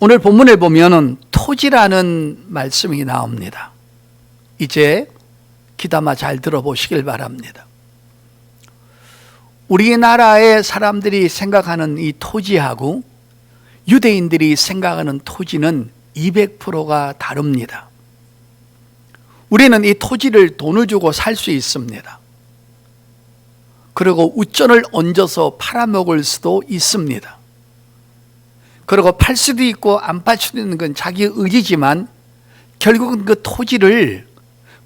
오늘 본문에 보면은 토지라는 말씀이 나옵니다. 이제 귀담아 잘 들어보시길 바랍니다. 우리나라의 사람들이 생각하는 이 토지하고 유대인들이 생각하는 토지는 200%가 다릅니다. 우리는 이 토지를 돈을 주고 살 수 있습니다. 그리고 우전을 얹어서 팔아먹을 수도 있습니다. 그리고 팔 수도 있고 안 팔 수도 있는 건 자기 의지지만 결국은 그 토지를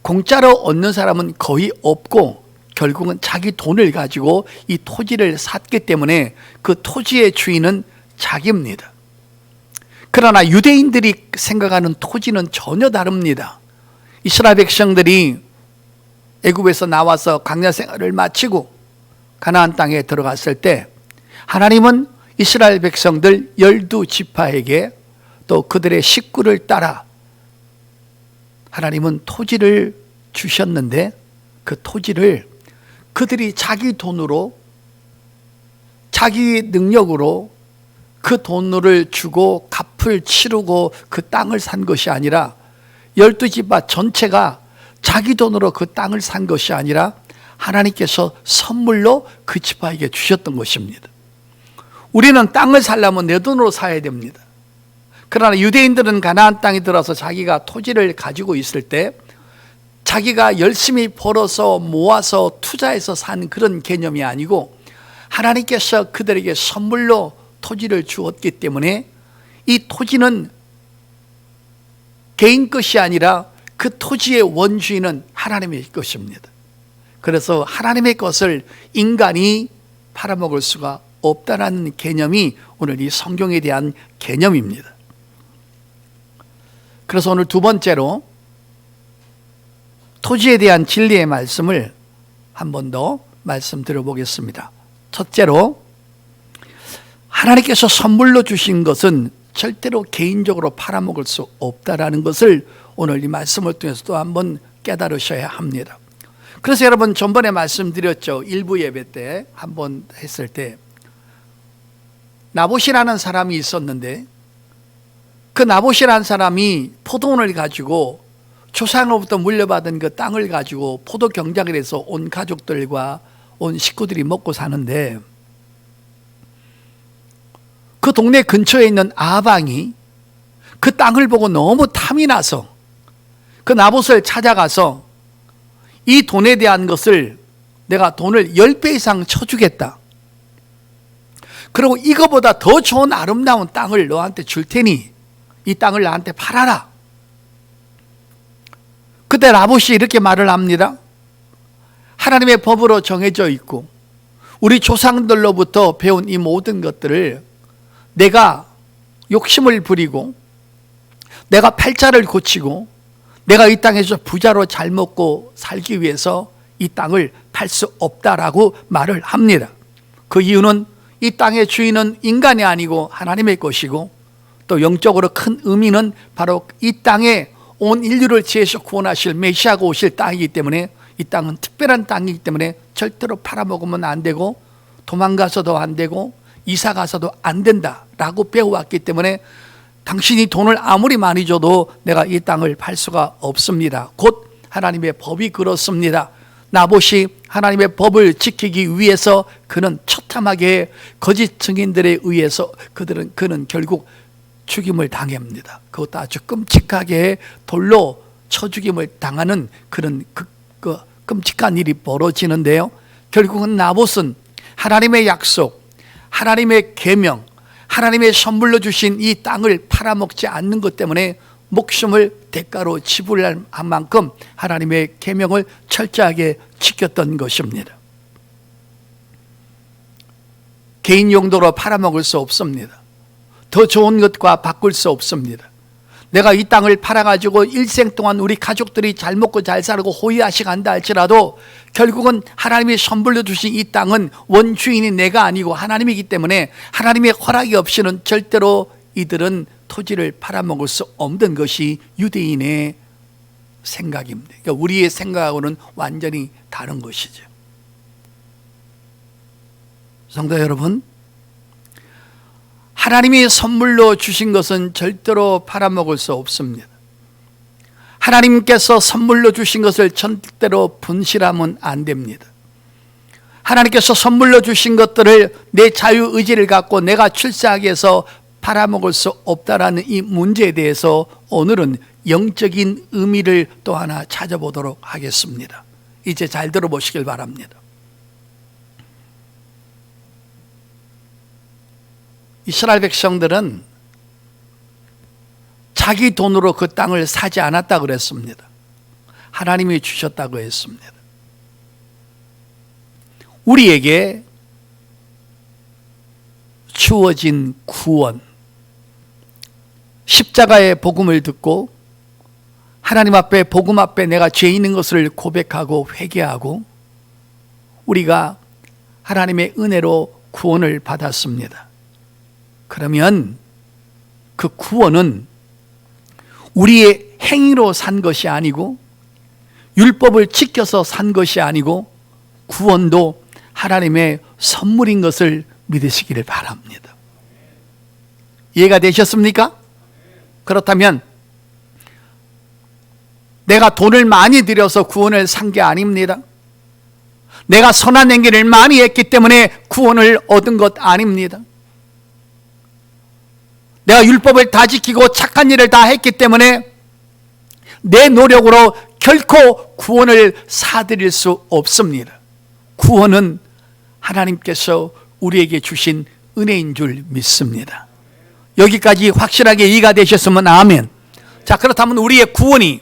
공짜로 얻는 사람은 거의 없고 결국은 자기 돈을 가지고 이 토지를 샀기 때문에 그 토지의 주인은 자기입니다. 그러나 유대인들이 생각하는 토지는 전혀 다릅니다. 이스라엘 백성들이 애굽에서 나와서 광야 생활을 마치고 가나안 땅에 들어갔을 때 하나님은 이스라엘 백성들 12지파에게 또 그들의 식구를 따라 하나님은 토지를 주셨는데 그 토지를 그들이 자기 돈으로 자기 능력으로 그 돈을 주고 값을 치르고 그 땅을 산 것이 아니라 12지파 전체가 자기 돈으로 그 땅을 산 것이 아니라 하나님께서 선물로 그 지파에게 주셨던 것입니다. 우리는 땅을 살려면 내 돈으로 사야 됩니다. 그러나 유대인들은 가나안 땅에 들어서 자기가 토지를 가지고 있을 때 자기가 열심히 벌어서 모아서 투자해서 산 그런 개념이 아니고 하나님께서 그들에게 선물로 토지를 주었기 때문에 이 토지는 개인 것이 아니라 그 토지의 원주인은 하나님의 것입니다. 그래서 하나님의 것을 인간이 팔아먹을 수가 없다라는 개념이 오늘 이 성경에 대한 개념입니다. 그래서 오늘 두 번째로 토지에 대한 진리의 말씀을 한 번 더 말씀드려 보겠습니다. 첫째로 하나님께서 선물로 주신 것은 절대로 개인적으로 팔아먹을 수 없다라는 것을 오늘 이 말씀을 통해서 또 한번 깨달으셔야 합니다. 그래서 여러분 전번에 말씀드렸죠. 일부 예배 때 한번 했을 때 나봇이라는 사람이 있었는데 그 나봇이라는 사람이 포도원을 가지고 조상으로부터 물려받은 그 땅을 가지고 포도 경작을 해서 온 가족들과 온 식구들이 먹고 사는데 그 동네 근처에 있는 아방이 그 땅을 보고 너무 탐이 나서 그 나봇을 찾아가서 이 돈에 대한 것을 내가 돈을 10배 이상 쳐주겠다. 그리고 이거보다 더 좋은 아름다운 땅을 너한테 줄 테니 이 땅을 나한테 팔아라. 그때 나봇이 이렇게 말을 합니다. 하나님의 법으로 정해져 있고 우리 조상들로부터 배운 이 모든 것들을 내가 욕심을 부리고 내가 팔자를 고치고 내가 이 땅에서 부자로 잘 먹고 살기 위해서 이 땅을 팔 수 없다라고 말을 합니다. 그 이유는 이 땅의 주인은 인간이 아니고 하나님의 것이고 또 영적으로 큰 의미는 바로 이 땅에 온 인류를 지혜서 구원하실 메시아가 오실 땅이기 때문에 이 땅은 특별한 땅이기 때문에 절대로 팔아먹으면 안 되고 도망가서도 안 되고 이사 가서도 안 된다라고 배워왔기 때문에 당신이 돈을 아무리 많이 줘도 내가 이 땅을 팔 수가 없습니다. 곧 하나님의 법이 그렇습니다. 나봇이 하나님의 법을 지키기 위해서 그는 처참하게 거짓 증인들에 의해서 그는 결국 죽임을 당합니다. 그것도 아주 끔찍하게 돌로 쳐 죽임을 당하는 그런 그 끔찍한 일이 벌어지는데요. 결국은 나봇은 하나님의 약속, 하나님의 계명, 하나님의 선물로 주신 이 땅을 팔아먹지 않는 것 때문에 목숨을 대가로 지불할 만큼 하나님의 계명을 철저하게 지켰던 것입니다. 개인 용도로 팔아먹을 수 없습니다. 더 좋은 것과 바꿀 수 없습니다. 내가 이 땅을 팔아가지고 일생 동안 우리 가족들이 잘 먹고 잘 살고 호의하시 간다 할지라도 결국은 하나님이 선물로 주신 이 땅은 원주인이 내가 아니고 하나님이기 때문에 하나님의 허락이 없이는 절대로 이들은 토지를 팔아먹을 수 없는 것이 유대인의 생각입니다. 그러니까 우리의 생각하고는 완전히 다른 것이죠. 성도 여러분, 하나님이 선물로 주신 것은 절대로 팔아먹을 수 없습니다. 하나님께서 선물로 주신 것을 절대로 분실하면 안 됩니다. 하나님께서 선물로 주신 것들을 내 자유의지를 갖고 내가 출세하기 위해서 팔아먹을 수 없다라는 이 문제에 대해서 오늘은 영적인 의미를 또 하나 찾아보도록 하겠습니다. 이제 잘 들어보시길 바랍니다. 이스라엘 백성들은 자기 돈으로 그 땅을 사지 않았다고 그랬습니다. 하나님이 주셨다고 했습니다. 우리에게 주어진 구원, 십자가의 복음을 듣고 하나님 앞에 복음 앞에 내가 죄 있는 것을 고백하고 회개하고 우리가 하나님의 은혜로 구원을 받았습니다. 그러면 그 구원은 우리의 행위로 산 것이 아니고 율법을 지켜서 산 것이 아니고 구원도 하나님의 선물인 것을 믿으시기를 바랍니다. 이해가 되셨습니까? 그렇다면 내가 돈을 많이 들여서 구원을 산 게 아닙니다. 내가 선한 행위를 많이 했기 때문에 구원을 얻은 것 아닙니다. 내가 율법을 다 지키고 착한 일을 다 했기 때문에 내 노력으로 결코 구원을 사드릴 수 없습니다. 구원은 하나님께서 우리에게 주신 은혜인 줄 믿습니다. 여기까지 확실하게 이해가 되셨으면 아멘. 자, 그렇다면 우리의 구원이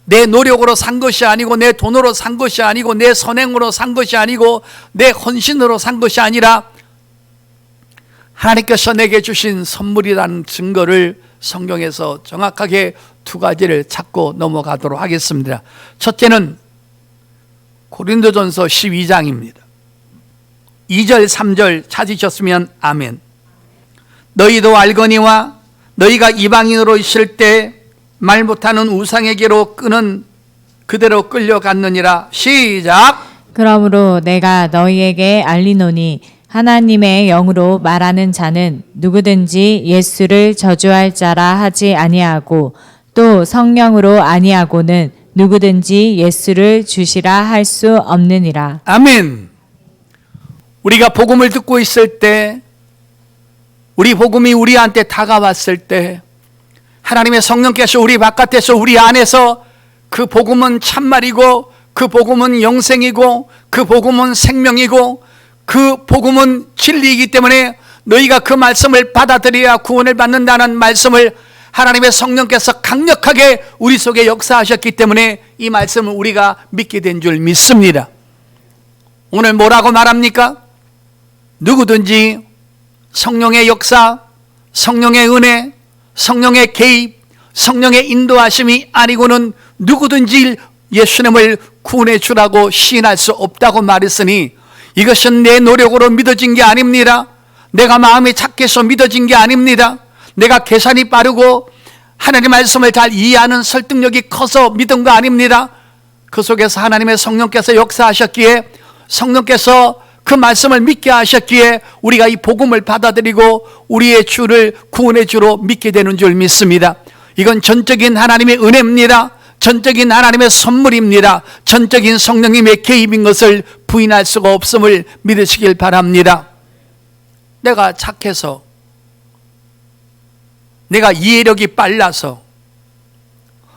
내 노력으로 산 것이 아니고 내 돈으로 산 것이 아니고 내 선행으로 산 것이 아니고 내 헌신으로 산 것이 아니라 하나님께서 내게 주신 선물이라는 증거를 성경에서 정확하게 두 가지를 찾고 넘어가도록 하겠습니다. 첫째는 고린도전서 12장입니다. 2절 3절 찾으셨으면 아멘. 너희도 알거니와 너희가 이방인으로 있을 때 말 못하는 우상에게로 끄는 그대로 끌려갔느니라. 시작. 그러므로 내가 너희에게 알리노니 하나님의 영으로 말하는 자는 누구든지 예수를 저주할 자라 하지 아니하고 또 성령으로 아니하고는 누구든지 예수를 주시라 할 수 없느니라. 아멘. 우리가 복음을 듣고 있을 때, 우리 복음이 우리한테 다가왔을 때 하나님의 성령께서 우리 바깥에서 우리 안에서 그 복음은 참말이고 그 복음은 영생이고 그 복음은 생명이고 그 복음은 진리이기 때문에 너희가 그 말씀을 받아들여야 구원을 받는다는 말씀을 하나님의 성령께서 강력하게 우리 속에 역사하셨기 때문에 이 말씀을 우리가 믿게 된 줄 믿습니다. 오늘 뭐라고 말합니까? 누구든지 성령의 역사, 성령의 은혜, 성령의 개입, 성령의 인도하심이 아니고는 누구든지 예수님을 구원해 주라고 시인할 수 없다고 말했으니 이것은 내 노력으로 믿어진 게 아닙니다. 내가 마음이 착해서 믿어진 게 아닙니다. 내가 계산이 빠르고 하나님의 말씀을 잘 이해하는 설득력이 커서 믿은 거 아닙니다. 그 속에서 하나님의 성령께서 역사하셨기에 성령께서 그 말씀을 믿게 하셨기에 우리가 이 복음을 받아들이고 우리의 주를 구원의 주로 믿게 되는 줄 믿습니다. 이건 전적인 하나님의 은혜입니다. 전적인 하나님의 선물입니다. 전적인 성령님의 개입인 것을 부인할 수가 없음을 믿으시길 바랍니다. 내가 착해서, 내가 이해력이 빨라서,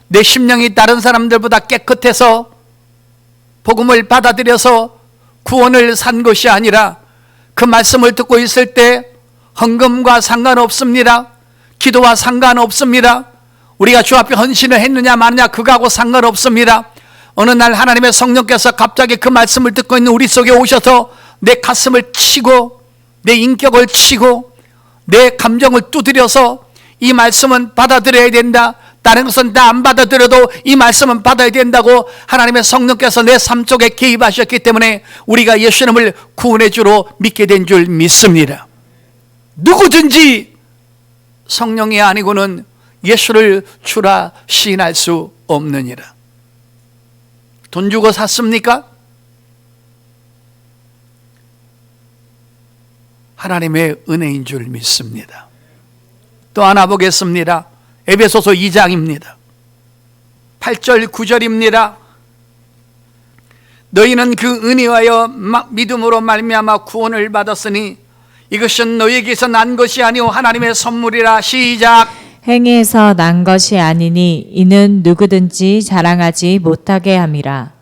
내 심령이 다른 사람들보다 깨끗해서 복음을 받아들여서 구원을 산 것이 아니라 그 말씀을 듣고 있을 때 헌금과 상관없습니다. 기도와 상관없습니다. 우리가 주 앞에 헌신을 했느냐 마느냐 그거하고 상관없습니다. 어느 날 하나님의 성령께서 갑자기 그 말씀을 듣고 있는 우리 속에 오셔서 내 가슴을 치고 내 인격을 치고 내 감정을 두드려서 이 말씀은 받아들여야 된다. 다른 것은 다 안 받아들여도 이 말씀은 받아야 된다고 하나님의 성령께서 내 삶 속에 개입하셨기 때문에 우리가 예수님을 구원의 주로 믿게 된 줄 믿습니다. 누구든지 성령이 아니고는 예수를 주라 시인할 수 없느니라. 돈 주고 샀습니까? 하나님의 은혜인 줄 믿습니다. 또 하나 보겠습니다. 에베소서 2장입니다. 8절 9절입니다. 너희는 그 은혜하여 믿음으로 말미암아 구원을 받았으니 이것은 너희에게서 난 것이 아니오 하나님의 선물이라. 시작. 행위에서 난 것이 아니니 이는 누구든지 자랑하지 못하게 함이라.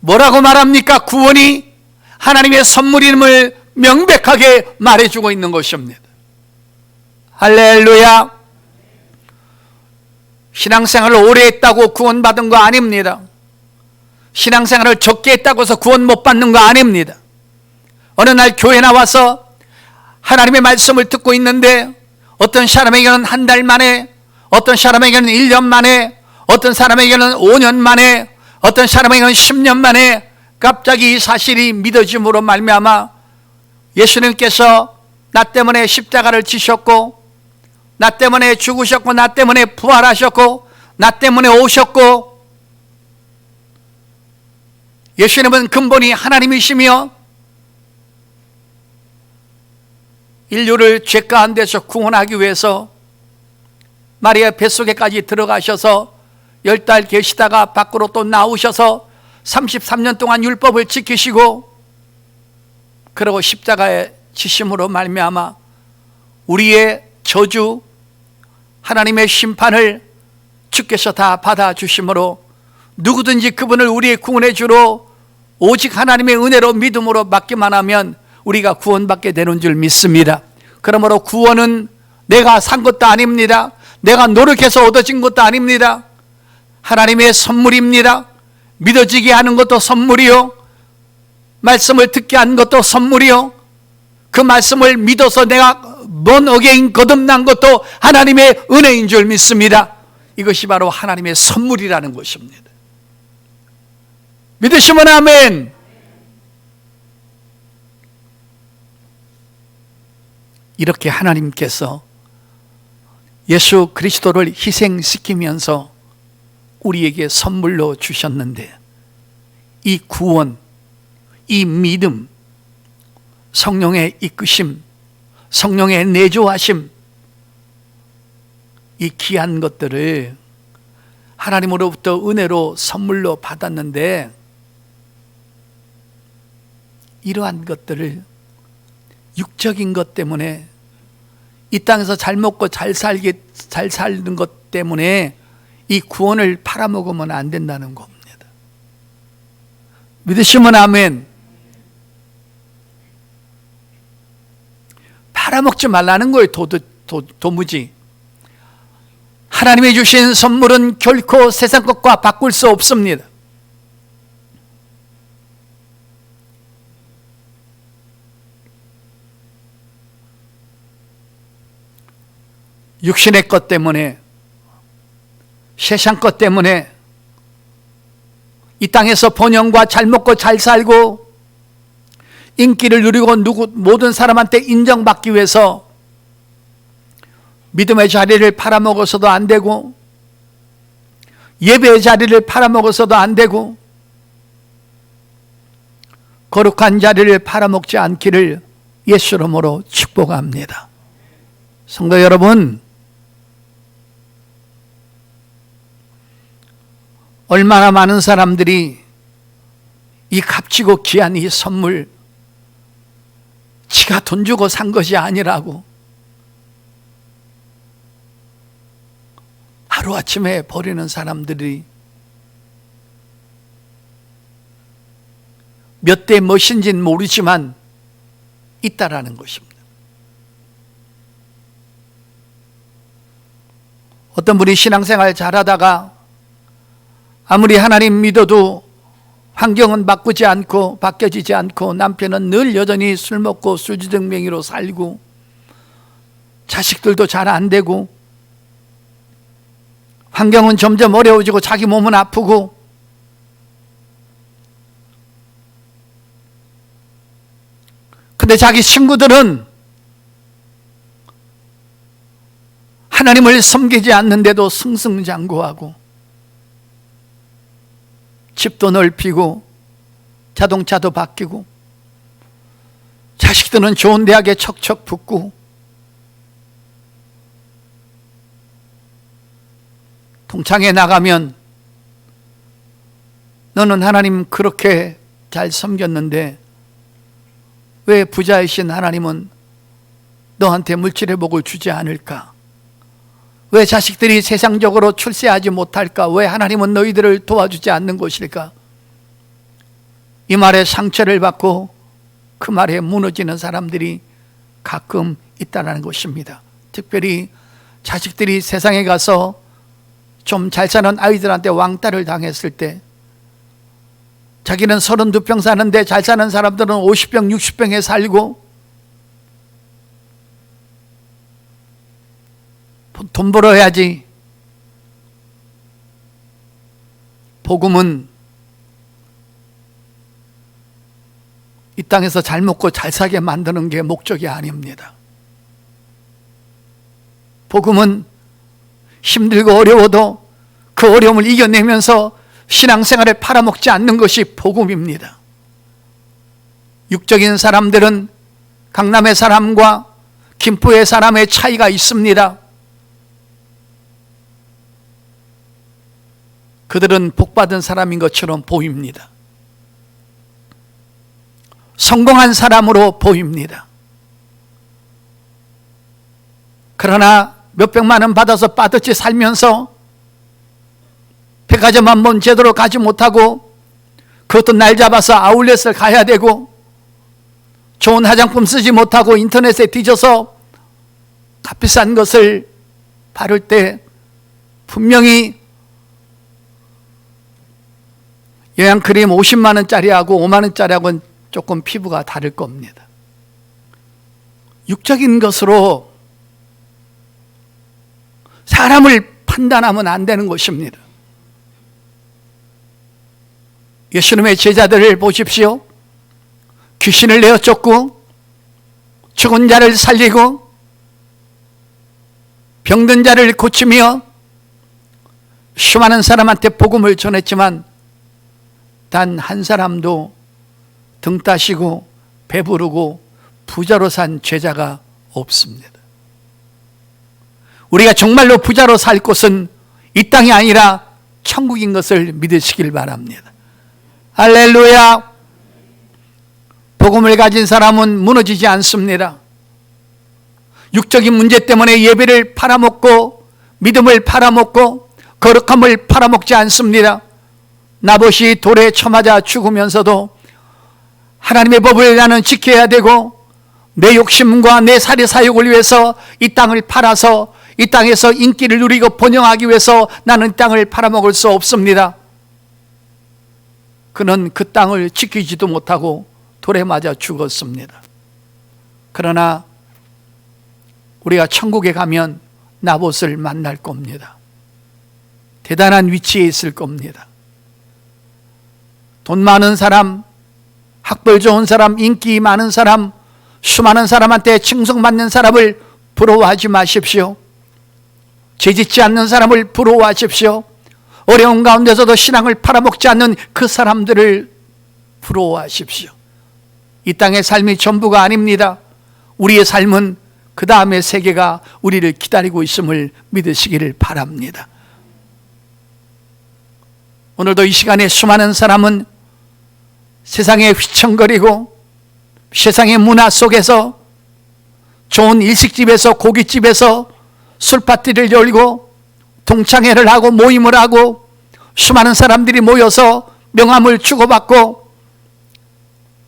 뭐라고 말합니까? 구원이 하나님의 선물임을 명백하게 말해주고 있는 것입니다. 할렐루야. 신앙생활을 오래 했다고 구원받은 거 아닙니다. 신앙생활을 적게 했다고 해서 구원 못 받는 거 아닙니다. 어느 날 교회 나와서 하나님의 말씀을 듣고 있는데 어떤 사람에게는 한 달 만에, 어떤 사람에게는 1년 만에, 어떤 사람에게는 5년 만에, 어떤 사람에게는 10년 만에 갑자기 이 사실이 믿어짐으로 말미암아 예수님께서 나 때문에 십자가를 지셨고, 나 때문에 죽으셨고, 나 때문에 부활하셨고, 나 때문에 오셨고, 예수님은 근본이 하나님이시며 인류를 죄 가운데서 구원하기 위해서 마리아 뱃속에까지 들어가셔서 10달 계시다가 밖으로 또 나오셔서 33년 동안 율법을 지키시고, 그리고 십자가에 지심으로 말미암아 우리의 저주, 하나님의 심판을 주께서 다 받아주심으로 누구든지 그분을 우리의 구원의 주로 오직 하나님의 은혜로 믿음으로 받기만 하면 우리가 구원받게 되는 줄 믿습니다. 그러므로 구원은 내가 산 것도 아닙니다. 내가 노력해서 얻어진 것도 아닙니다. 하나님의 선물입니다. 믿어지게 하는 것도 선물이요, 말씀을 듣게 하는 것도 선물이요, 그 말씀을 믿어서 내가 먼 어게인 거듭난 것도 하나님의 은혜인 줄 믿습니다. 이것이 바로 하나님의 선물이라는 것입니다. 믿으시면 아멘. 이렇게 하나님께서 예수 그리스도를 희생시키면서 우리에게 선물로 주셨는데, 이 구원, 이 믿음, 성령의 이끄심, 성령의 내조하심, 이 귀한 것들을 하나님으로부터 은혜로 선물로 받았는데, 이러한 것들을 육적인 것 때문에, 이 땅에서 잘 먹고 잘 사는 것 때문에 이 구원을 팔아먹으면 안 된다는 겁니다. 믿으시면 아멘. 팔아먹지 말라는 거예요. 도무지. 하나님이 주신 선물은 결코 세상 것과 바꿀 수 없습니다. 육신의 것 때문에, 세상 것 때문에 이 땅에서 번영과 잘 먹고 잘 살고 인기를 누리고 모든 사람한테 인정받기 위해서 믿음의 자리를 팔아먹어서도 안 되고, 예배의 자리를 팔아먹어서도 안 되고, 거룩한 자리를 팔아먹지 않기를 예수 이름으로 축복합니다. 성도 여러분, 얼마나 많은 사람들이 이 값지고 귀한 이 선물, 지가 돈 주고 산 것이 아니라고 하루아침에 버리는 사람들이 몇 대 몇인지는 모르지만 있다라는 것입니다. 어떤 분이 신앙생활 잘하다가 아무리 하나님 믿어도 환경은 바뀌어지지 않고 남편은 늘 여전히 술 먹고 술주정뱅이로 살고 자식들도 잘 안 되고 환경은 점점 어려워지고 자기 몸은 아프고, 근데 자기 친구들은 하나님을 섬기지 않는데도 승승장구하고 집도 넓히고 자동차도 바뀌고 자식들은 좋은 대학에 척척 붙고 동창회 나가면 너는 하나님 그렇게 잘 섬겼는데 왜 부자이신 하나님은 너한테 물질의 복을 주지 않을까? 왜 자식들이 세상적으로 출세하지 못할까? 왜 하나님은 너희들을 도와주지 않는 것일까? 이 말에 상처를 받고 그 말에 무너지는 사람들이 가끔 있다는 것입니다. 특별히 자식들이 세상에 가서 좀 잘 사는 아이들한테 왕따를 당했을 때 자기는 32평 사는데 잘 사는 사람들은 50평, 60평에 살고 돈 벌어야지. 복음은 이 땅에서 잘 먹고 잘 사게 만드는 게 목적이 아닙니다. 복음은 힘들고 어려워도 그 어려움을 이겨내면서 신앙생활을 팔아먹지 않는 것이 복음입니다. 육적인 사람들은 강남의 사람과 김포의 사람의 차이가 있습니다. 그들은 복받은 사람인 것처럼 보입니다. 성공한 사람으로 보입니다. 그러나 몇백만 원 받아서 빠듯이 살면서 백화점 한 번 제대로 가지 못하고 그것도 날 잡아서 아울렛을 가야 되고 좋은 화장품 쓰지 못하고 인터넷에 뒤져서 값비싼 것을 바를 때 분명히 영양크림 50만 원짜리하고 5만 원짜리하고는 조금 피부가 다를 겁니다. 육적인 것으로 사람을 판단하면 안 되는 것입니다. 예수님의 제자들을 보십시오. 귀신을 내어 쫓고 죽은 자를 살리고 병든 자를 고치며 수많은 사람한테 복음을 전했지만 단 한 사람도 등 따시고 배부르고 부자로 산 제자가 없습니다. 우리가 정말로 부자로 살 곳은 이 땅이 아니라 천국인 것을 믿으시길 바랍니다. 할렐루야. 복음을 가진 사람은 무너지지 않습니다. 육적인 문제 때문에 예배를 팔아먹고 믿음을 팔아먹고 거룩함을 팔아먹지 않습니다. 나봇이 돌에 쳐맞아 죽으면서도 하나님의 법을 나는 지켜야 되고 내 욕심과 내 살의 사욕을 위해서 이 땅을 팔아서 이 땅에서 인기를 누리고 번영하기 위해서 나는 땅을 팔아먹을 수 없습니다. 그는 그 땅을 지키지도 못하고 돌에 맞아 죽었습니다. 그러나 우리가 천국에 가면 나봇을 만날 겁니다. 대단한 위치에 있을 겁니다. 돈 많은 사람, 학벌 좋은 사람, 인기 많은 사람, 수많은 사람한테 칭송받는 사람을 부러워하지 마십시오. 죄짓지 않는 사람을 부러워하십시오. 어려운 가운데서도 신앙을 팔아먹지 않는 그 사람들을 부러워하십시오. 이 땅의 삶이 전부가 아닙니다. 우리의 삶은 그 다음의 세계가 우리를 기다리고 있음을 믿으시기를 바랍니다. 오늘도 이 시간에 수많은 사람은 세상에 휘청거리고 세상의 문화 속에서 좋은 일식집에서 고깃집에서 술파티를 열고 동창회를 하고 모임을 하고 수많은 사람들이 모여서 명함을 주고받고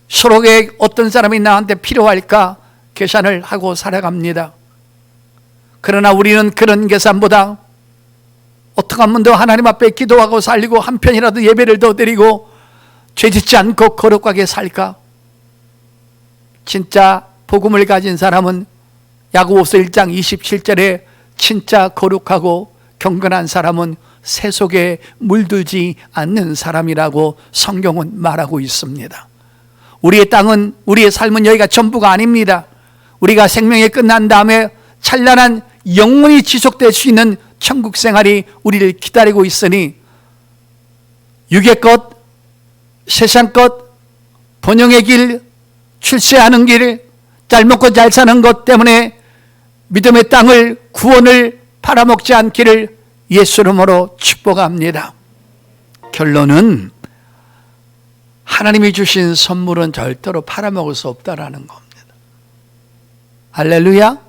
서로에게 어떤 사람이 나한테 필요할까 계산을 하고 살아갑니다. 그러나 우리는 그런 계산보다 어떻게 하면 더 하나님 앞에 기도하고 살리고 한 편이라도 예배를 더 드리고 죄짓지 않고 거룩하게 살까? 진짜 복음을 가진 사람은 야고보서 1장 27절에 진짜 거룩하고 경건한 사람은 새 속에 물들지 않는 사람이라고 성경은 말하고 있습니다. 우리의 땅은, 우리의 삶은 여기가 전부가 아닙니다. 우리가 생명이 끝난 다음에 찬란한 영원히 지속될 수 있는 천국 생활이 우리를 기다리고 있으니 육의 것, 세상 것, 번영의 길, 출세하는 길, 잘 먹고 잘 사는 것 때문에 믿음의 땅을, 구원을 팔아먹지 않기를 예수 이름으로 축복합니다. 결론은 하나님이 주신 선물은 절대로 팔아먹을 수 없다라는 겁니다. 할렐루야.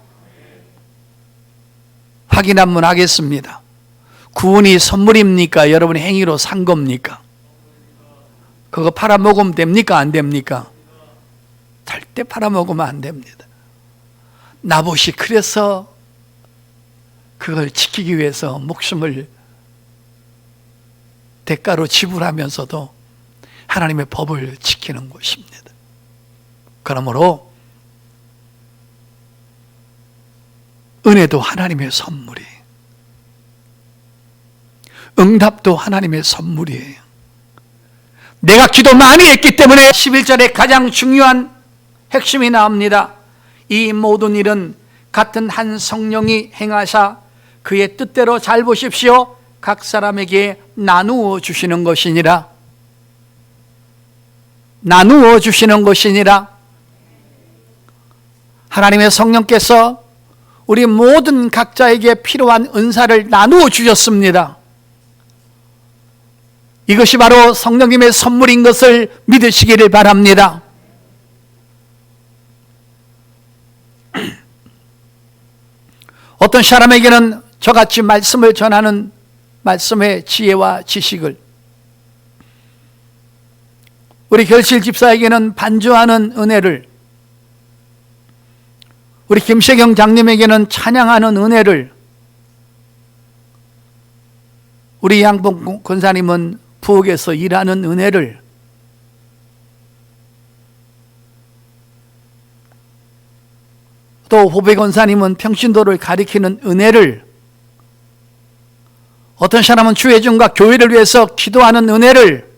확인 한번 하겠습니다. 구원이 선물입니까? 여러분의 행위로 산 겁니까? 그거 팔아먹으면 됩니까? 안 됩니까? 절대 팔아먹으면 안 됩니다. 나봇이 그래서 그걸 지키기 위해서 목숨을 대가로 지불하면서도 하나님의 법을 지키는 것입니다. 그러므로 은혜도 하나님의 선물이에요. 응답도 하나님의 선물이에요. 내가 기도 많이 했기 때문에 11절에 가장 중요한 핵심이 나옵니다. 이 모든 일은 같은 한 성령이 행하사 그의 뜻대로 잘 보십시오. 각 사람에게 나누어 주시는 것이니라. 나누어 주시는 것이니라. 하나님의 성령께서 우리 모든 각자에게 필요한 은사를 나누어 주셨습니다. 이것이 바로 성령님의 선물인 것을 믿으시기를 바랍니다. 어떤 사람에게는 저같이 말씀을 전하는 말씀의 지혜와 지식을, 우리 결실 집사에게는 반주하는 은혜를, 우리 김세경 장님에게는 찬양하는 은혜를, 우리 양봉 권사님은 부엌에서 일하는 은혜를, 또 보배 권사님은 평신도를 가리키는 은혜를, 어떤 사람은 주회중과 교회를 위해서 기도하는 은혜를,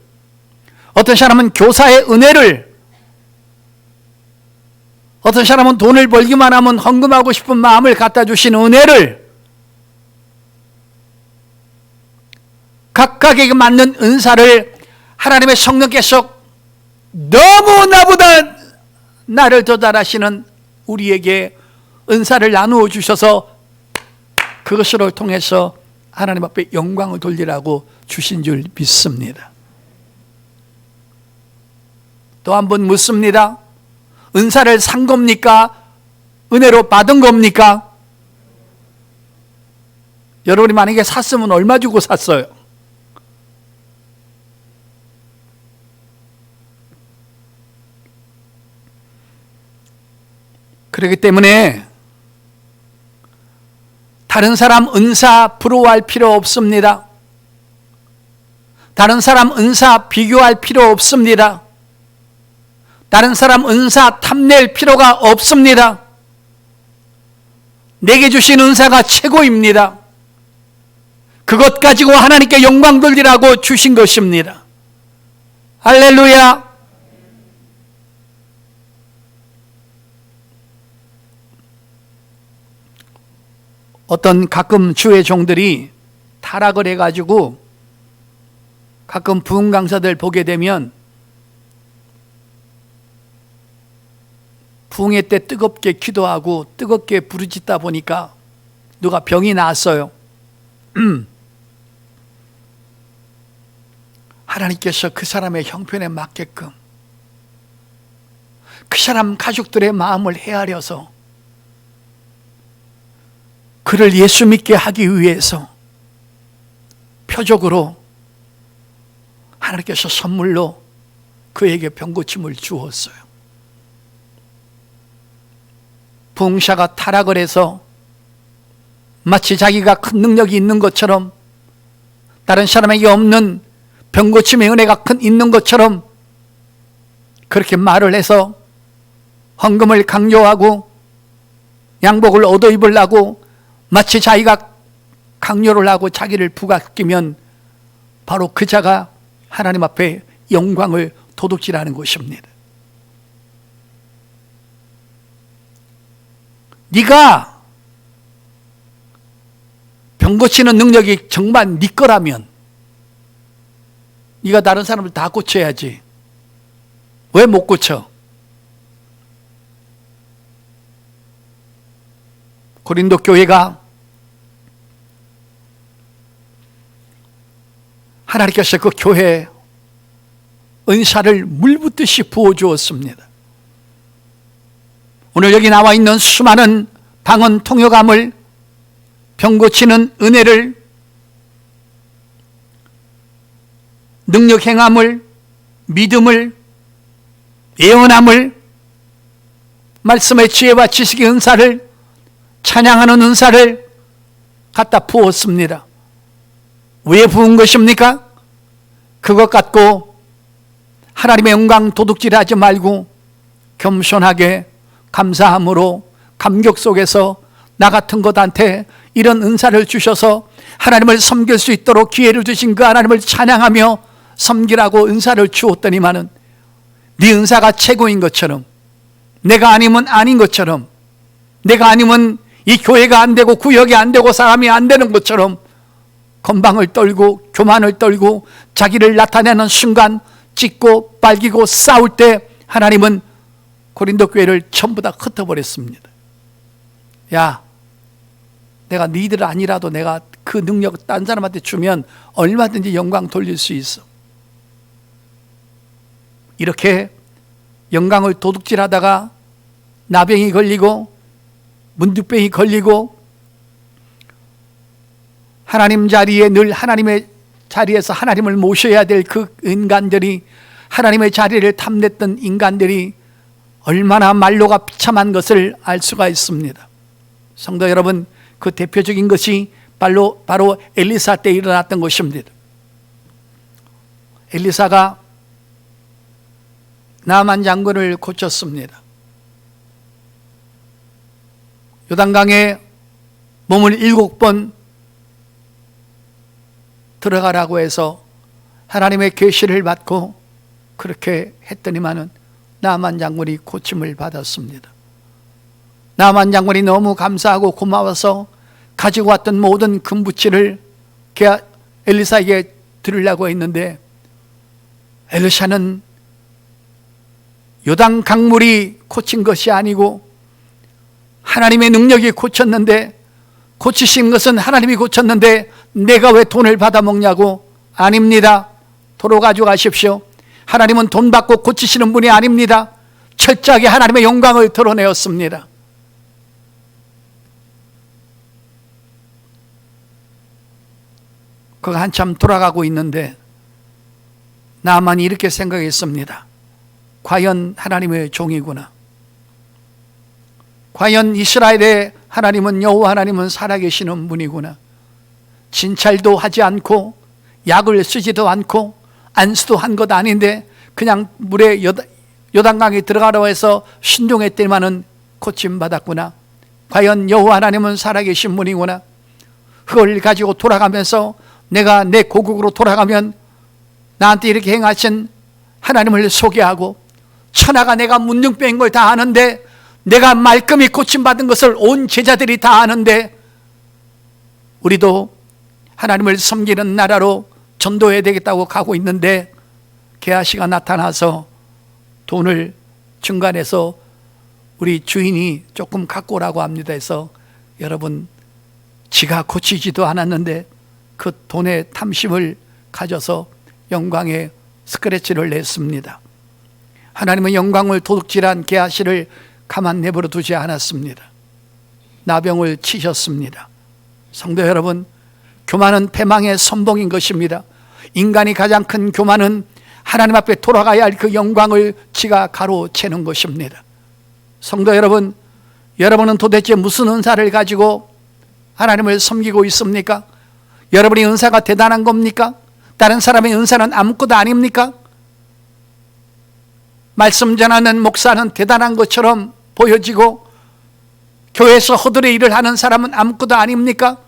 어떤 사람은 교사의 은혜를, 어떤 사람은 돈을 벌기만 하면 헌금하고 싶은 마음을 갖다 주신 은혜를, 각각에게 맞는 은사를 하나님의 성령께서 너무 나보다 나를 더 잘하시는 우리에게 은사를 나누어 주셔서 그것을 통해서 하나님 앞에 영광을 돌리라고 주신 줄 믿습니다. 또 한 번 묻습니다. 은사를 산 겁니까? 은혜로 받은 겁니까? 여러분이 만약에 샀으면 얼마 주고 샀어요? 그렇기 때문에 다른 사람 은사 부러워할 필요 없습니다. 다른 사람 은사 비교할 필요 없습니다. 다른 사람 은사 탐낼 필요가 없습니다. 내게 주신 은사가 최고입니다. 그것 가지고 하나님께 영광 돌리라고 주신 것입니다. 할렐루야. 어떤 가끔 주의 종들이 타락을 해가지고 가끔 부흥 강사들 보게 되면 부흥회 때 뜨겁게 기도하고 뜨겁게 부르짖다 보니까 누가 병이 나았어요. 하나님께서 그 사람의 형편에 맞게끔 그 사람 가족들의 마음을 헤아려서 그를 예수 믿게 하기 위해서 표적으로 하나님께서 선물로 그에게 병고침을 주었어요. 부흥사가 타락을 해서 마치 자기가 큰 능력이 있는 것처럼, 다른 사람에게 없는 병고침의 은혜가 있는 것처럼 그렇게 말을 해서 헌금을 강요하고 양복을 얻어 입으려고 마치 자기가 강요를 하고 자기를 부각시키면 바로 그 자가 하나님 앞에 영광을 도둑질하는 것입니다. 네가 병 고치는 능력이 정말 네 거라면 네가 다른 사람을 다 고쳐야지. 왜 못 고쳐? 고린도 교회가 하나님께서 그 교회에 은사를 물붓듯이 부어주었습니다. 오늘 여기 나와 있는 수많은 방언 통역감을, 병 고치는 은혜를, 능력 행함을, 믿음을, 예언함을, 말씀의 지혜와 지식의 은사를, 찬양하는 은사를 갖다 부었습니다. 왜 부은 것입니까? 그것 갖고 하나님의 영광 도둑질하지 말고 겸손하게 감사함으로 감격 속에서 나 같은 것한테 이런 은사를 주셔서 하나님을 섬길 수 있도록 기회를 주신 그 하나님을 찬양하며 섬기라고 은사를 주었더니만은 네 은사가 최고인 것처럼, 내가 아니면 아닌 것처럼, 내가 아니면 이 교회가 안 되고 구역이 안 되고 사람이 안 되는 것처럼 건방을 떨고 교만을 떨고 자기를 나타내는 순간 찢고 빨기고 싸울 때 하나님은 고린도 교회를 전부 다 흩어버렸습니다. 야, 내가 너희들 아니라도 내가 그 능력 딴 사람한테 주면 얼마든지 영광 돌릴 수 있어. 이렇게 영광을 도둑질하다가 나병이 걸리고 문득병이 걸리고 하나님 자리에 늘 하나님의 자리에서 하나님을 모셔야 될 그 인간들이, 하나님의 자리를 탐냈던 인간들이 얼마나 말로가 비참한 것을 알 수가 있습니다. 성도 여러분, 그 대표적인 것이 바로 엘리사 때 일어났던 것입니다. 엘리사가 나만 장군을 고쳤습니다. 요단강에 몸을 7번 들어가라고 해서 하나님의 계시를 받고 그렇게 했더니만은 나만 장군이 고침을 받았습니다. 나만 장군이 너무 감사하고 고마워서 가지고 왔던 모든 금부치를 엘리사에게 드리려고 했는데 엘리사는 요단 강물이 고친 것이 아니고 하나님의 능력이 고쳤는데, 고치신 것은 하나님이 고쳤는데 내가 왜 돈을 받아 먹냐고. 아닙니다. 도로 가져가십시오. 하나님은 돈 받고 고치시는 분이 아닙니다. 철저하게 하나님의 영광을 드러내었습니다. 그가 한참 돌아가고 있는데 나만이 이렇게 생각했습니다. 과연 하나님의 종이구나. 과연 이스라엘의 하나님은, 여호와 하나님은 살아계시는 분이구나. 진찰도 하지 않고 약을 쓰지도 않고 안수도 한 것 아닌데 그냥 물에 요단강에 들어가라고 해서 순종했더니만은 고침받았구나. 과연 여호와 하나님은 살아계신 분이구나. 그걸 가지고 돌아가면서 내가 내 고국으로 돌아가면 나한테 이렇게 행하신 하나님을 소개하고, 천하가 내가 문둥병인 걸 다 아는데, 내가 말끔히 고침받은 것을 온 제자들이 다 아는데, 우리도 하나님을 섬기는 나라로 전도해야 되겠다고 가고 있는데 게하시가 나타나서 돈을 중간에서 우리 주인이 조금 갖고 오라고 합니다 해서, 여러분, 지가 고치지도 않았는데 그 돈의 탐심을 가져서 영광의 스크래치를 냈습니다. 하나님은 영광을 도둑질한 게하시를 가만 내버려 두지 않았습니다. 나병을 치셨습니다. 성도 여러분, 교만은 패망의 선봉인 것입니다. 인간이 가장 큰 교만은 하나님 앞에 돌아가야 할 그 영광을 지가 가로채는 것입니다. 성도 여러분, 여러분은 도대체 무슨 은사를 가지고 하나님을 섬기고 있습니까? 여러분의 은사가 대단한 겁니까? 다른 사람의 은사는 아무것도 아닙니까? 말씀 전하는 목사는 대단한 것처럼 보여지고 교회에서 허들의 일을 하는 사람은 아무것도 아닙니까?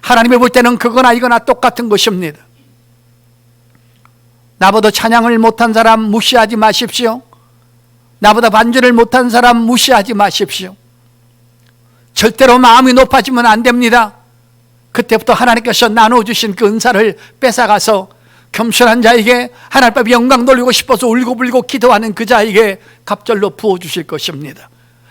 하나님이 볼 때는 그거나 이거나 똑같은 것입니다. 나보다 찬양을 못한 사람 무시하지 마십시오. 나보다 반주를 못한 사람 무시하지 마십시오. 절대로 마음이 높아지면 안 됩니다. 그때부터 하나님께서 나눠주신 그 은사를 뺏어가서 겸손한 자에게 하나님 앞에 영광 돌리고 싶어서 울고불고 기도하는 그 자에게 갑절로 부어주실 것입니다.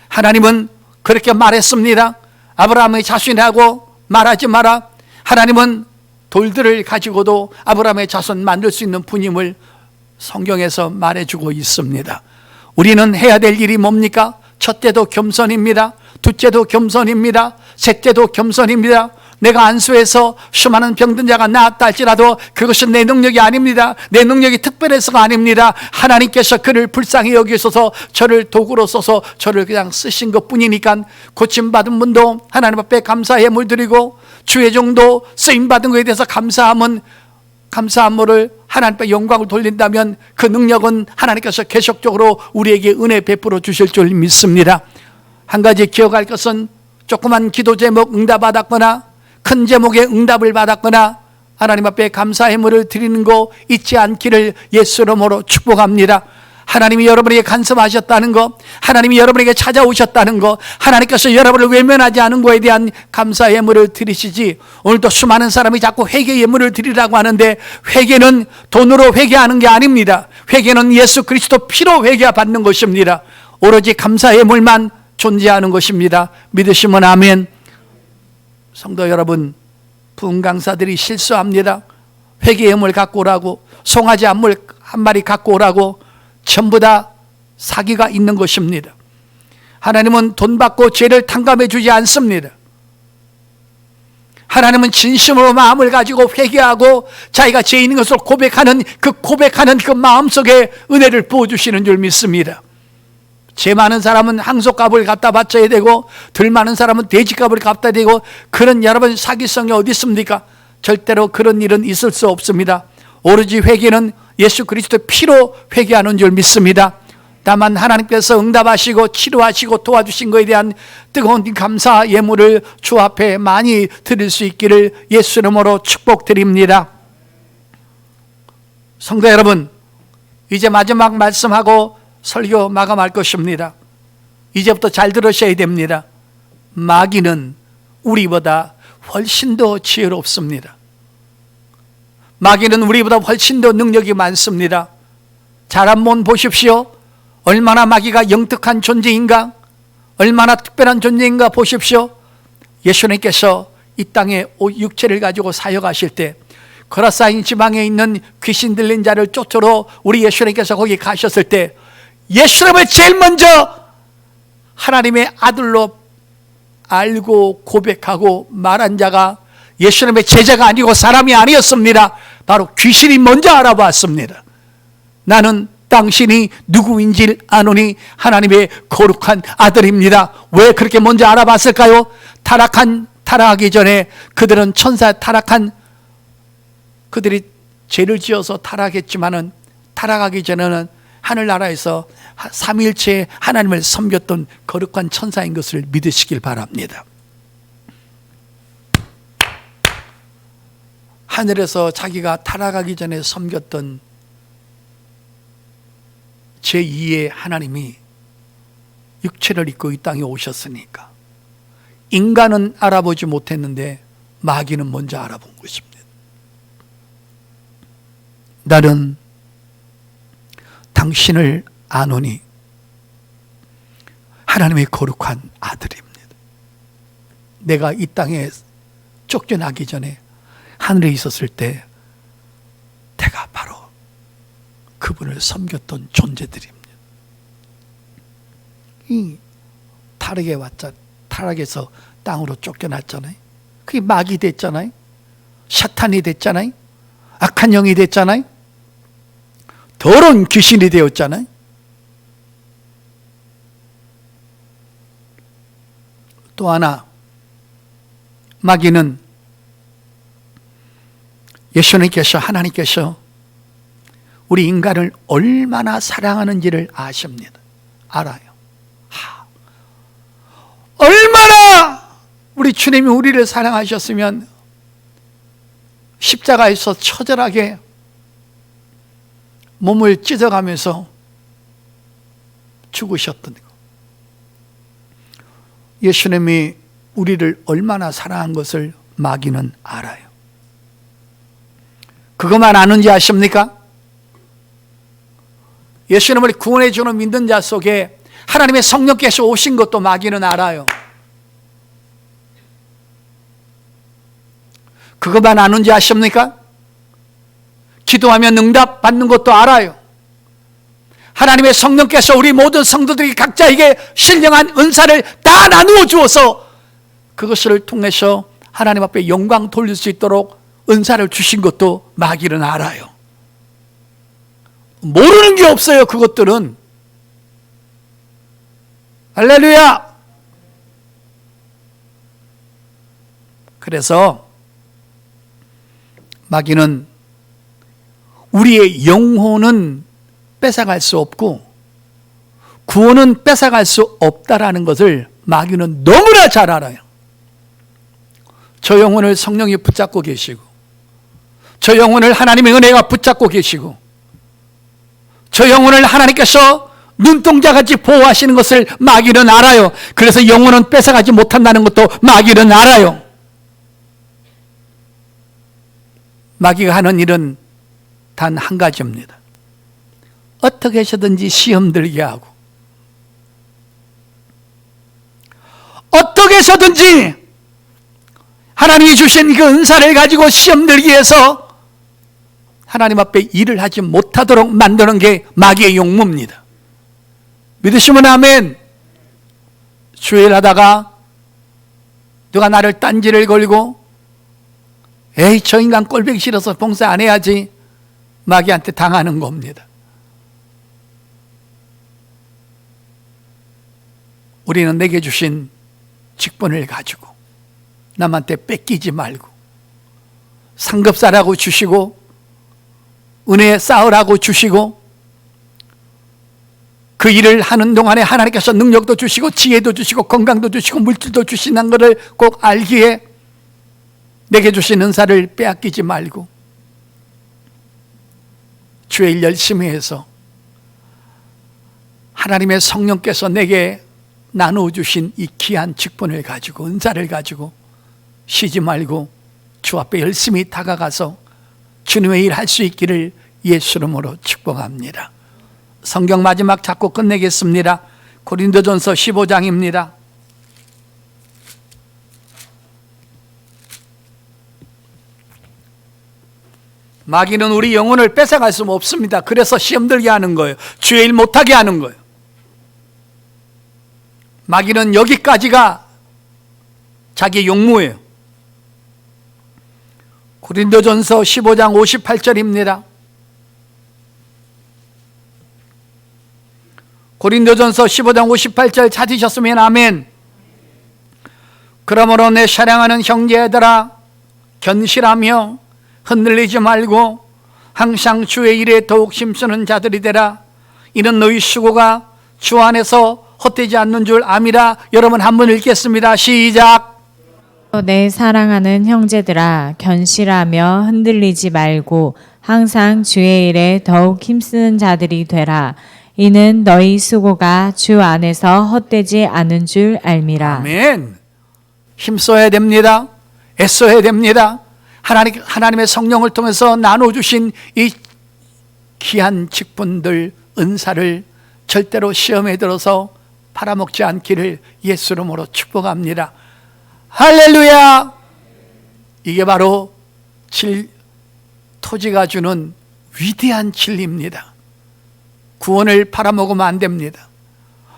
하나님은 그렇게 말했습니다. 아브라함의 자손이라고 말하지 마라. 하나님은 돌들을 가지고도 아브라함의 자손 만들 수 있는 분임을 성경에서 말해주고 있습니다. 우리는 해야 될 일이 뭡니까? 첫째도 겸손입니다. 둘째도 겸손입니다. 셋째도 겸손입니다. 내가 안수해서 수많은 병든 자가 나았다 할지라도 그것은 내 능력이 아닙니다. 내 능력이 특별해서가 아닙니다. 하나님께서 그를 불쌍히 여기셔서 저를 도구로 써서 저를 그냥 쓰신 것 뿐이니까, 고침받은 분도 하나님 앞에 감사의 물 드리고 주의 종도 쓰임받은 것에 대해서 감사함을 하나님 앞에 영광을 돌린다면 그 능력은 하나님께서 계속적으로 우리에게 은혜 베풀어 주실 줄 믿습니다. 한 가지 기억할 것은, 조그만 기도 제목 응답받았거나 큰 제목에 응답을 받았거나 하나님 앞에 감사의 물을 드리는 거 잊지 않기를 예수 이름으로 축복합니다. 하나님이 여러분에게 간섭하셨다는 거, 하나님이 여러분에게 찾아오셨다는 거, 하나님께서 여러분을 외면하지 않은 거에 대한 감사의 예물을 드리시지, 오늘도 수많은 사람이 자꾸 회개 예물을 드리라고 하는데, 회개는 돈으로 회개하는 게 아닙니다. 회개는 예수 그리스도 피로 회개받는 것입니다. 오로지 감사의 예물만 존재하는 것입니다. 믿으시면 아멘. 성도 여러분, 부흥 강사들이 실수합니다. 회개 예물 갖고 오라고, 송아지 한 마리 갖고 오라고, 전부 다 사기가 있는 것입니다. 하나님은 돈 받고 죄를 탕감해 주지 않습니다. 하나님은 진심으로 마음을 가지고 회개하고 자기가 죄 있는 것을 고백하는 그 마음속에 은혜를 부어주시는 줄 믿습니다. 죄 많은 사람은 항소값을 갖다 바쳐야 되고, 덜 많은 사람은 돼지값을 갖다 대고, 그런 여러분 사기성이 어디 있습니까? 절대로 그런 일은 있을 수 없습니다. 오로지 회개는 예수 그리스도의 피로 회개하는 줄 믿습니다. 다만 하나님께서 응답하시고 치료하시고 도와주신 것에 대한 뜨거운 감사 예물을 주 앞에 많이 드릴 수 있기를 예수 이름으로 축복드립니다. 성도 여러분, 이제 마지막 말씀하고 설교 마감할 것입니다. 이제부터 잘 들으셔야 됩니다. 마귀는 우리보다 훨씬 더 지혜롭습니다. 마귀는 우리보다 훨씬 더 능력이 많습니다. 잘 한번 보십시오. 얼마나 마귀가 영특한 존재인가, 얼마나 특별한 존재인가 보십시오. 예수님께서 이 땅에 육체를 가지고 사역하실 때 거라사인 지방에 있는 귀신 들린 자를 쫓으러 우리 예수님께서 거기 가셨을 때, 예수님을 제일 먼저 하나님의 아들로 알고 고백하고 말한 자가 예수님의 제자가 아니고 사람이 아니었습니다. 바로 귀신이 먼저 알아봤습니다. 나는 당신이 누구인지 아노니 하나님의 거룩한 아들입니다. 왜 그렇게 먼저 알아봤을까요? 타락하기 전에 그들은 그들이 죄를 지어서 타락했지만은, 타락하기 전에는 하늘나라에서 삼위일체 하나님을 섬겼던 거룩한 천사인 것을 믿으시길 바랍니다. 하늘에서 자기가 타락하기 전에 섬겼던 제2의 하나님이 육체를 입고 이 땅에 오셨으니까 인간은 알아보지 못했는데 마귀는 먼저 알아본 것입니다. 나는 당신을 아노니 하나님의 거룩한 아들입니다. 내가 이 땅에 쫓겨나기 전에 하늘에 있었을 때 내가 바로 그분을 섬겼던 존재들입니다. 이 타락에서 땅으로 쫓겨났잖아요. 그게 마귀 됐잖아요. 사탄이 됐잖아요. 악한 영이 됐잖아요. 더러운 귀신이 되었잖아요. 또 하나, 마귀는 예수님께서, 하나님께서 우리 인간을 얼마나 사랑하는지를 아십니다. 알아요. 얼마나 우리 주님이 우리를 사랑하셨으면 십자가에서 처절하게 몸을 찢어가면서 죽으셨던 것. 예수님이 우리를 얼마나 사랑한 것을 마귀는 알아요. 그것만 아는지 아십니까? 예수님을 구원해 주는 믿는 자 속에 하나님의 성령께서 오신 것도 마귀는 알아요. 그것만 아는지 아십니까? 기도하면 응답 받는 것도 알아요. 하나님의 성령께서 우리 모든 성도들이 각자에게 신령한 은사를 다 나누어 주어서 그것을 통해서 하나님 앞에 영광 돌릴 수 있도록 은사를 주신 것도 마귀는 알아요. 모르는 게 없어요. 그것들은. 할렐루야. 그래서 마귀는 우리의 영혼은 뺏어갈 수 없고 구원은 뺏어갈 수 없다라는 것을 마귀는 너무나 잘 알아요. 저 영혼을 성령이 붙잡고 계시고, 저 영혼을 하나님의 은혜가 붙잡고 계시고, 저 영혼을 하나님께서 눈동자같이 보호하시는 것을 마귀는 알아요. 그래서 영혼은 뺏어가지 못한다는 것도 마귀는 알아요. 마귀가 하는 일은 단 한 가지입니다. 어떻게 해서든지 시험 들게 하고, 어떻게 해서든지 하나님이 주신 그 은사를 가지고 시험 들기 위해서 하나님 앞에 일을 하지 못하도록 만드는 게 마귀의 용무입니다. 믿으시면 아멘. 주일 하다가 누가 나를 딴지를 걸고, 에이 저 인간 꼴보기 싫어서 봉사 안 해야지, 마귀한테 당하는 겁니다. 우리는 내게 주신 직분을 가지고 남한테 뺏기지 말고, 상급사라고 주시고 은혜 쌓으라고 주시고, 그 일을 하는 동안에 하나님께서 능력도 주시고 지혜도 주시고 건강도 주시고 물질도 주신다는 것을 꼭 알기에 내게 주신 은사를 빼앗기지 말고 주의 일 열심히 해서 하나님의 성령께서 내게 나누어 주신 이 귀한 직분을 가지고, 은사를 가지고 쉬지 말고 주 앞에 열심히 다가가서 주님의 일 할 수 있기를 예수 이름으로 축복합니다. 성경 마지막 작고 끝내겠습니다. 고린도전서 15장입니다. 마귀는 우리 영혼을 뺏어갈 수 없습니다. 그래서 시험 들게 하는 거예요. 주의 일 못하게 하는 거예요. 마귀는 여기까지가 자기 용무예요. 고린도전서 15장 58절입니다. 고린도전서 15장 58절 찾으셨으면 아멘. 그러므로 내 사랑하는 형제들아, 견실하며 흔들리지 말고 항상 주의 일에 더욱 힘쓰는 자들이 되라. 이는 너희 수고가 주 안에서 헛되지 않는 줄 암이라. 여러분 한번 읽겠습니다. 시작. 내 사랑하는 형제들아, 견실하며 흔들리지 말고 항상 주의 일에 더욱 힘쓰는 자들이 되라. 이는 너희 수고가 주 안에서 헛되지 않은 줄 알미라. 아멘. 힘써야 됩니다. 애써야 됩니다. 하나님의 성령을 통해서 나눠주신 이 귀한 직분들, 은사를 절대로 시험에 들어서 팔아먹지 않기를 예수 이름으로 축복합니다. 할렐루야. 이게 바로 토지가 주는 위대한 진리입니다. 구원을 팔아먹으면 안 됩니다.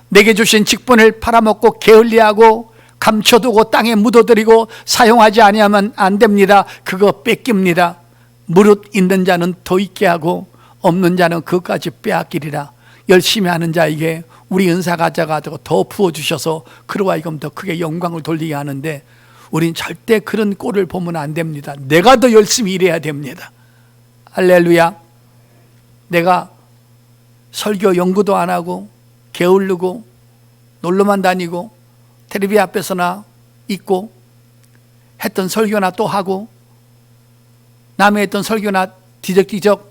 내게 주신 직분을 팔아먹고 게을리하고 감춰두고 땅에 묻어들이고 사용하지 아니하면 안 됩니다. 그거 뺏깁니다. 무릇 있는 자는 더 있게 하고 없는 자는 그것까지 빼앗기리라. 열심히 하는 자에게 우리 은사 가져가지고 더 부어주셔서 그로 하여금 더 크게 영광을 돌리게 하는데, 우린 절대 그런 꼴을 보면 안 됩니다. 내가 더 열심히 일해야 됩니다. 할렐루야. 내가 설교 연구도 안 하고 게으르고 놀러만 다니고 텔레비 앞에서나 있고 했던 설교나 또 하고 남의 했던 설교나 뒤적뒤적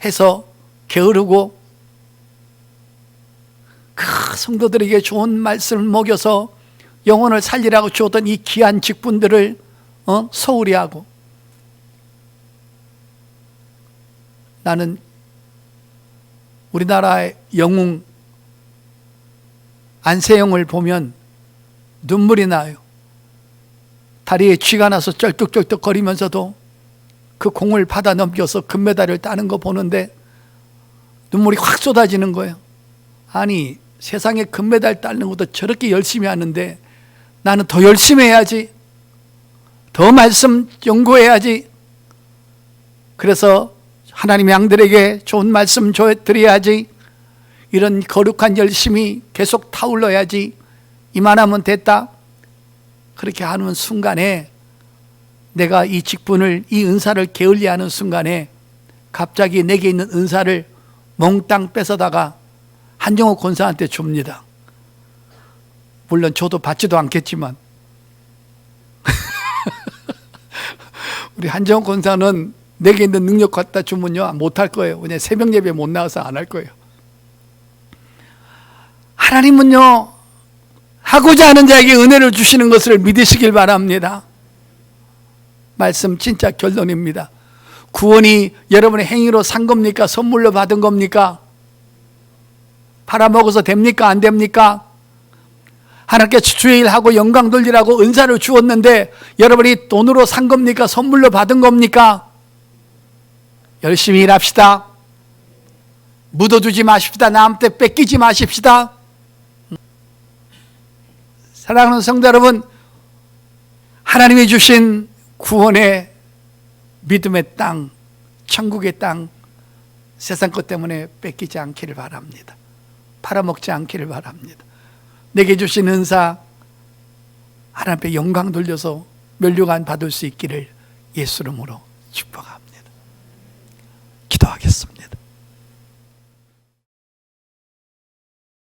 해서 게으르고 그 성도들에게 좋은 말씀을 먹여서 영혼을 살리라고 주었던 이 귀한 직분들을 소홀히 하고, 나는 우리나라의 영웅 안세영을 보면 눈물이 나요. 다리에 쥐가 나서 쩔뚝쩔뚝 거리면서도 그 공을 받아 넘겨서 금메달을 따는 거 보는데 눈물이 확 쏟아지는 거예요. 아니, 세상에 금메달 따는 것도 저렇게 열심히 하는데 나는 더 열심히 해야지. 더 말씀 연구해야지. 그래서 하나님의 양들에게 좋은 말씀 드려야지. 이런 거룩한 열심이 계속 타올라야지. 이만하면 됐다. 그렇게 하는 순간에 내가 이 직분을, 이 은사를 게을리하는 순간에 갑자기 내게 있는 은사를 몽땅 뺏어다가 한정호 권사한테 줍니다. 물론 저도 받지도 않겠지만 우리 한정호 권사는 내게 있는 능력 갖다 주면요 못할 거예요. 그냥 새벽 예배 못 나와서 안 할 거예요. 하나님은요 하고자 하는 자에게 은혜를 주시는 것을 믿으시길 바랍니다. 말씀 진짜 결론입니다. 구원이 여러분의 행위로 산 겁니까? 선물로 받은 겁니까? 팔아먹어서 됩니까? 안 됩니까? 하나님께 주의 일하고 영광 돌리라고 은사를 주었는데 여러분이 돈으로 산 겁니까? 선물로 받은 겁니까? 열심히 일합시다. 묻어두지 마십시다. 남한테 뺏기지 마십시다. 사랑하는 성도 여러분, 하나님이 주신 구원의 믿음의 땅, 천국의 땅, 세상 것 때문에 뺏기지 않기를 바랍니다. 팔아먹지 않기를 바랍니다. 내게 주신 은사 하나님 앞에 영광 돌려서 면류관 받을 수 있기를 예수 이름으로 축복합니다. 기도하겠습니다.